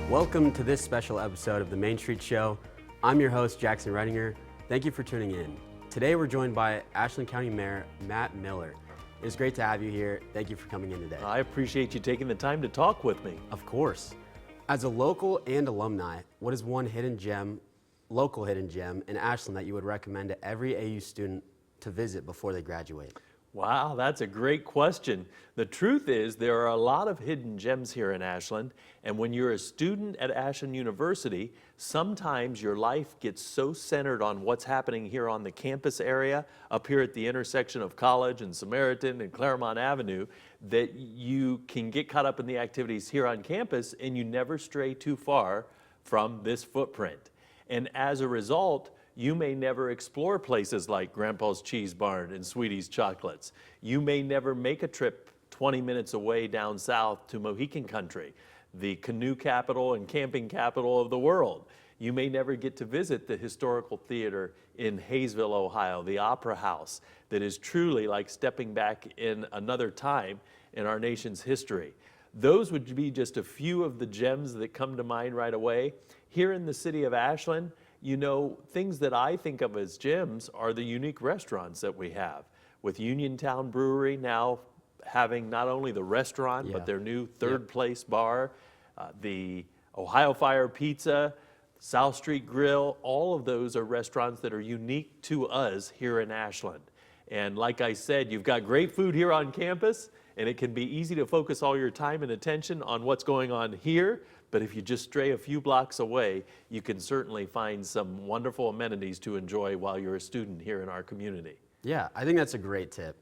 Welcome to this special episode of the Mainstreet Show. I'm your host, Jackson Redinger. Thank you for tuning in. Today we're joined by Ashland County Mayor Matt Miller. It's great to have you here. Thank you for coming in today. I appreciate you taking the time to talk with me. Of course. As a local and alumni, what is one local hidden gem in Ashland that you would recommend to every AU student to visit before they graduate? Wow, that's a great question. The truth is there are a lot of hidden gems here in Ashland, and when you're a student at Ashland University, sometimes your life gets so centered on what's happening here on the campus area, up here at the intersection of College and Samaritan and Claremont Avenue, that you can get caught up in the activities here on campus and you never stray too far from this footprint. And as a result, you may never explore places like Grandpa's Cheese Barn and Sweetie's Chocolates. You may never make a trip 20 minutes away down south to Mohican Country, the canoe capital and camping capital of the world. You may never get to visit the historical theater in Hayesville, Ohio, the Opera House, that is truly like stepping back in another time in our nation's history. Those would be just a few of the gems that come to mind right away. Here in the city of Ashland, you know, things that I think of as gems are the unique restaurants that we have. With Uniontown Brewery now having not only the restaurant, but their new Third Place bar, the Ohio Fire Pizza, South Street Grill, all of those are restaurants that are unique to us here in Ashland. And like I said, you've got great food here on campus, and it can be easy to focus all your time and attention on what's going on here. But if you just stray a few blocks away, you can certainly find some wonderful amenities to enjoy while you're a student here in our community. Yeah, I think that's a great tip.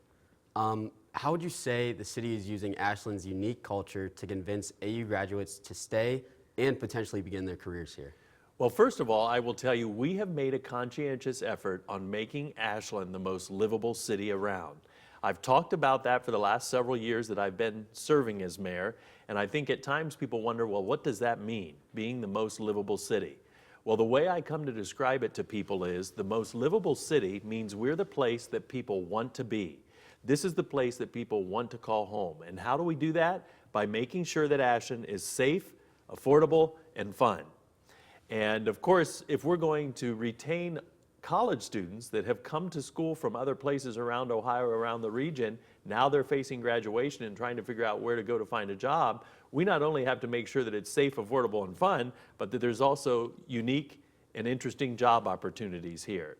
How would you say the city is using Ashland's unique culture to convince AU graduates to stay and potentially begin their careers here? Well, first of all, I will tell you, we have made a conscientious effort on making Ashland the most livable city around. I've talked about that for the last several years that I've been serving as mayor, and I think at times people wonder, well, what does that mean, being the most livable city? Well, the way I come to describe it to people is the most livable city means we're the place that people want to be. This is the place that people want to call home. And how do we do that? By making sure that Ashland is safe, affordable, and fun. And of course, if we're going to retain college students that have come to school from other places around Ohio, around the region, now they're facing graduation and trying to figure out where to go to find a job, we not only have to make sure that it's safe, affordable, and fun, but that there's also unique and interesting job opportunities here.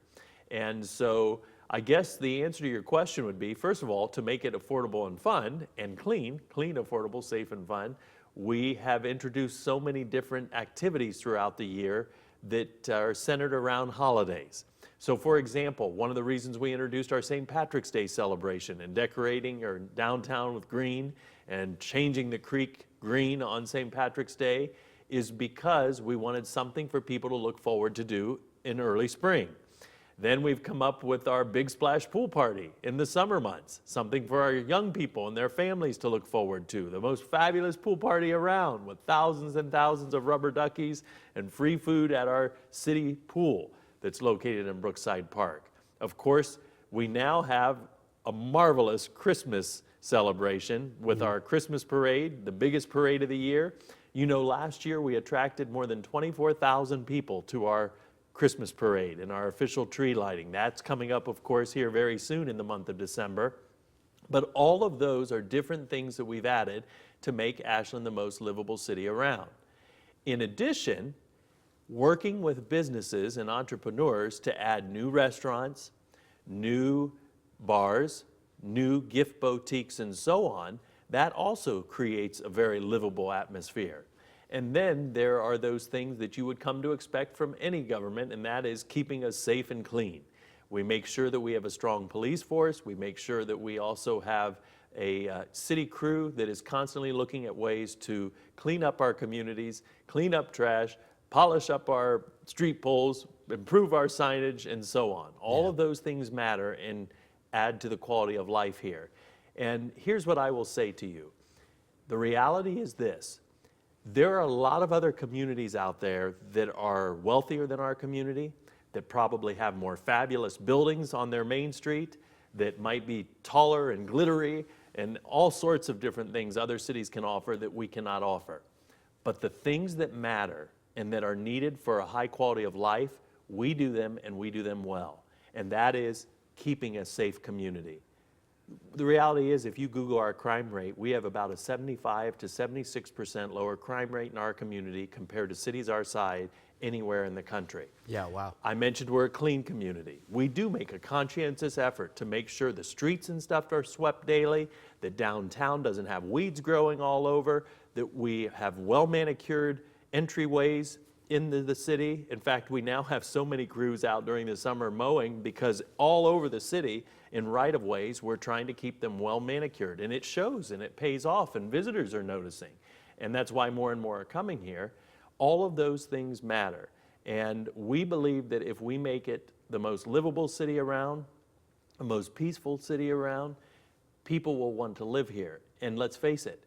And so I guess the answer to your question would be, first of all, to make it affordable and fun and clean, affordable, safe, and fun, we have introduced so many different activities throughout the year that are centered around holidays. So for example, one of the reasons we introduced our St. Patrick's Day celebration and decorating our downtown with green and changing the creek green on St. Patrick's Day is because we wanted something for people to look forward to do in early spring. Then we've come up with our Big Splash Pool Party in the summer months, something for our young people and their families to look forward to. The most fabulous pool party around with thousands and thousands of rubber duckies and free food at our city pool that's located in Brookside Park. Of course, we now have a marvelous Christmas celebration with our Christmas parade, the biggest parade of the year. You know, last year we attracted more than 24,000 people to our Christmas parade and our official tree lighting. That's coming up, of course, here very soon in the month of December. But all of those are different things that we've added to make Ashland the most livable city around. In addition, working with businesses and entrepreneurs to add new restaurants, new bars, new gift boutiques, and so on, that also creates a very livable atmosphere. And then there are those things that you would come to expect from any government, and that is keeping us safe and clean. We make sure that we have a strong police force. We make sure that we also have a city crew that is constantly looking at ways to clean up our communities, clean up trash, polish up our street poles, improve our signage, and so on. All of those things matter and add to the quality of life here. And here's what I will say to you. The reality is this. There are a lot of other communities out there that are wealthier than our community, that probably have more fabulous buildings on their main street, that might be taller and glittery, and all sorts of different things other cities can offer that we cannot offer. But the things that matter and that are needed for a high quality of life, we do them and we do them well. And that is keeping a safe community. The reality is, if you Google our crime rate, we have about a 75 to 76% lower crime rate in our community compared to cities our size anywhere in the country. Yeah, wow. I mentioned we're a clean community. We do make a conscientious effort to make sure the streets and stuff are swept daily, that downtown doesn't have weeds growing all over, that we have well manicured entryways into the city. In fact, we now have so many crews out during the summer mowing because all over the city in right-of-ways, we're trying to keep them well manicured. And it shows and it pays off and visitors are noticing. And that's why more and more are coming here. All of those things matter. And we believe that if we make it the most livable city around, the most peaceful city around, people will want to live here. And let's face it,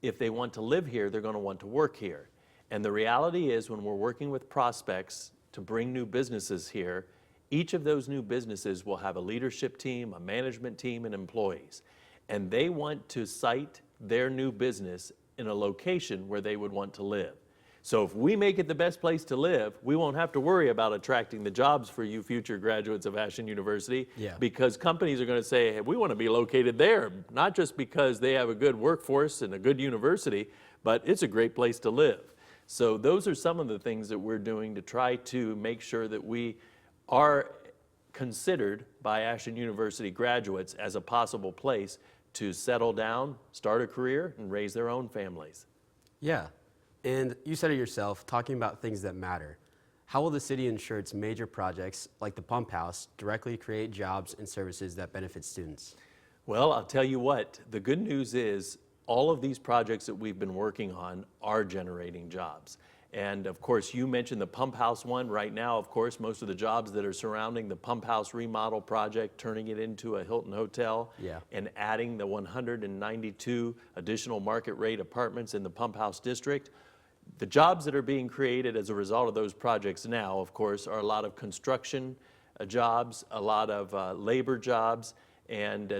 if they want to live here, they're going to want to work here. And the reality is, when we're working with prospects to bring new businesses here, each of those new businesses will have a leadership team, a management team, and employees. And they want to site their new business in a location where they would want to live. So if we make it the best place to live, we won't have to worry about attracting the jobs for you future graduates of Ashland University, because companies are going to say, hey, we want to be located there, not just because they have a good workforce and a good university, but it's a great place to live. So those are some of the things that we're doing to try to make sure that we are considered by Ashland University graduates as a possible place to settle down, start a career, and raise their own families. Yeah, and you said it yourself, talking about things that matter. How will the city ensure its major projects, like the pump house, directly create jobs and services that benefit students? Well, I'll tell you what, the good news is all of these projects that we've been working on are generating jobs. And of course, you mentioned the pump house one. Right now, of course, most of the jobs that are surrounding the pump house remodel project, turning it into a Hilton hotel, and adding the 192 additional market rate apartments in the pump house district. The jobs that are being created as a result of those projects now, of course, are a lot of construction jobs, a lot of labor jobs, and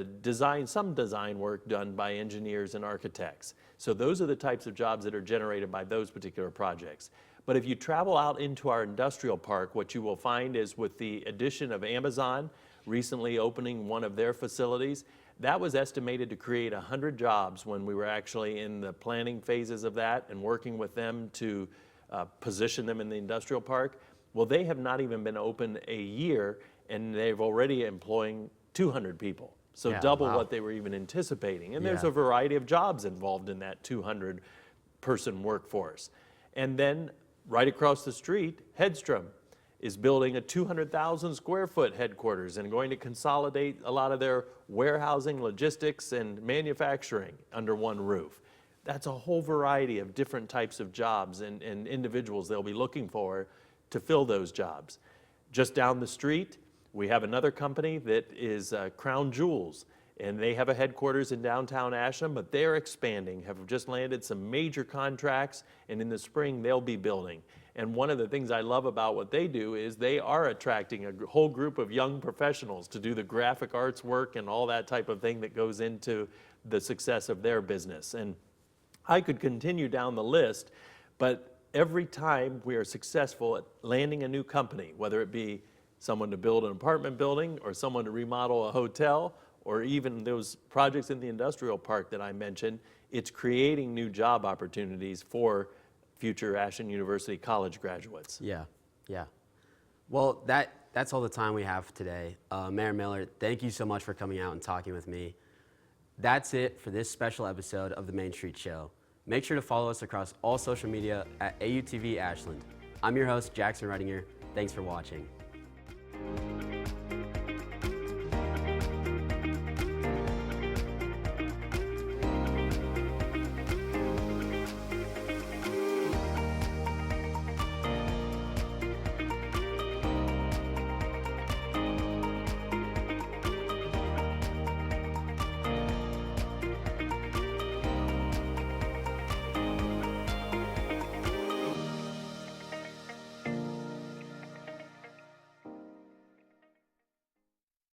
some design work done by engineers and architects. So those are the types of jobs that are generated by those particular projects. But if you travel out into our industrial park, what you will find is, with the addition of Amazon recently opening one of their facilities, that was estimated to create 100 jobs when we were actually in the planning phases of that and working with them to position them in the industrial park. Well, they have not even been open a year, and they've already employing 200 people. So double what they were even anticipating. And there's a variety of jobs involved in that 200-person workforce. And then right across the street, Hedstrom is building a 200,000 square foot headquarters and going to consolidate a lot of their warehousing, logistics, and manufacturing under one roof. That's a whole variety of different types of jobs and individuals they'll be looking for to fill those jobs. Just down the street, we have another company that is Crown Jewels, and they have a headquarters in downtown Ashland, but they're expanding, have just landed some major contracts, and in the spring they'll be building. And one of the things I love about what they do is they are attracting a whole group of young professionals to do the graphic arts work and all that type of thing that goes into the success of their business. And I could continue down the list, but every time we are successful at landing a new company, whether it be someone to build an apartment building or someone to remodel a hotel, or even those projects in the industrial park that I mentioned, it's creating new job opportunities for future Ashland University college graduates. Yeah. Well, that's all the time we have today. Mayor Miller, thank you so much for coming out and talking with me. That's it for this special episode of the Mainstreet Show. Make sure to follow us across all social media at AUTV Ashland. I'm your host, Jackson Redinger. Thanks for watching.